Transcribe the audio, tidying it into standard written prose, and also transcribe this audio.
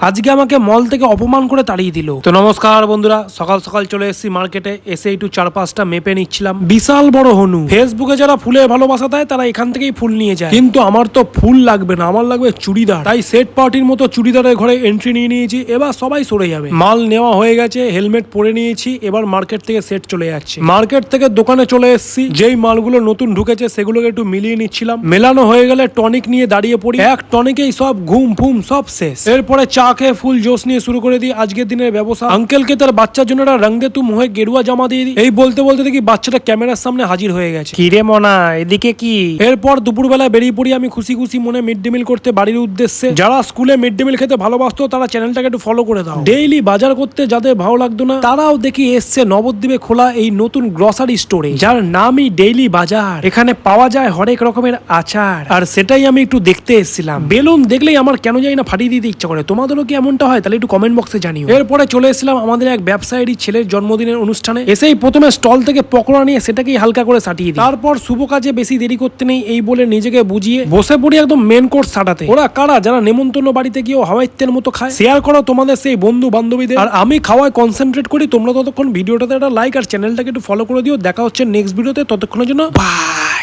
আজকে আমাকে মল থেকে অপমান করে তাড়িয়ে দিল। তো নমস্কার বন্ধুরা, সকাল সকাল চলে এসেছি মার্কেটে। এসে একটু 4-5টা মেপে নিচ্ছিলাম। বিশাল বড় হনু। ফেসবুকে যারা ফুলে ভালোবাসা দেয় তারা এখান থেকেই ফুল নিয়ে যায়, কিন্তু আমার তো ফুল লাগবে না, আমার লাগবে চুড়িদার। তাই সেট পার্টির মতো চুড়িদারের ঘরে এন্ট্রি নিয়ে নিয়েছি। এবার সবাই সরে যাবে। মাল নেওয়া হয়ে গেছে, হেলমেট পরে নিয়েছি। এবার মার্কেট থেকে সেট চলে যাচ্ছে। মার্কেট থেকে দোকানে চলে এসেছি। যেই মালগুলো নতুন ঢুকেছে সেগুলোকে একটু মিলিয়ে নিচ্ছিলাম। মেলানো হয়ে গেলে টনিক নিয়ে দাঁড়িয়ে পড়ি। এক টনিকেই সব ঘুম ফুম সব শেষ। এরপরে চা খেয়ে ফুল জোশ নিয়ে শুরু করে দিই আজকের দিনের ব্যবসা। আঙ্কেলকে তার বাচ্চার জন্য একটা রং দে তুম হয়ে গেরুয়া জামা দিয়ে দিই। এই বলতে বলতে দেখি বাচ্চাটা ক্যামেরার সামনে হাজির হয়ে গেছে। কি রে মনা, এদিকে কি? এরপর দুপুরবেলা বেরিয়ে পড়ি আমি খুশি খুশি মনে মিড ডে মিল করতে বাড়ির উদ্দেশ্যে। যারা স্কুলে মিড ডে মিল খেতে ভালোবাসতো তারা চ্যানেলটাকে একটু ফলো করে দাও। ডেইলি বাজার করতে যাদের ভালো লাগতো না তারাও দেখি এসছে নবদ্বীপে খোলা এই নতুন গ্রসারি স্টোরে, যার নামই ডেইলি বাজার। এখানে পাওয়া যায় হরেক রকমের আচার, আর সেটাই আমি একটু দেখতে এসেছিলাম। বেলুন দেখলেই আমার কেন জানি না ফাটিয়ে দিতে ইচ্ছা করে। তোমাদেরও কি এমনটা হয়? তাহলে একটু কমেন্ট বক্সে জানিও। এরপরে চলে এসেছিলাম আমাদের এক ব্যবসায়ীর ছেলের জন্মদিনের অনুষ্ঠানে। এসেই প্রথমে স্টল থেকে পকোড়া নিয়ে সেটাকেই হালকা করে সাটিয়ে দিই। তারপর শুভ কাজে বেশি দেরি করতে নেই এই বলে নিজেকে বুঝিয়ে বসে পড়ি একদম মেন কোর্স সাটাতে। ওরা কারা যারা নেমন্তন্ন বাড়িতে গিয়েও হাওয়াইতের মতো খায়? শেয়ার করো তোমাদের সেই বন্ধু বান্ধবীদের। আর আমি খাওয়ায় কনসেন্ট্রেট করি। তোমরা ততক্ষণ ভিডিওটাতে একটা লাইক আর চ্যানেলটাকে একটু ফলো করে দিও। দেখা হচ্ছে নেক্সট ভিডিওতে, ততক্ষণের জন্য বাই।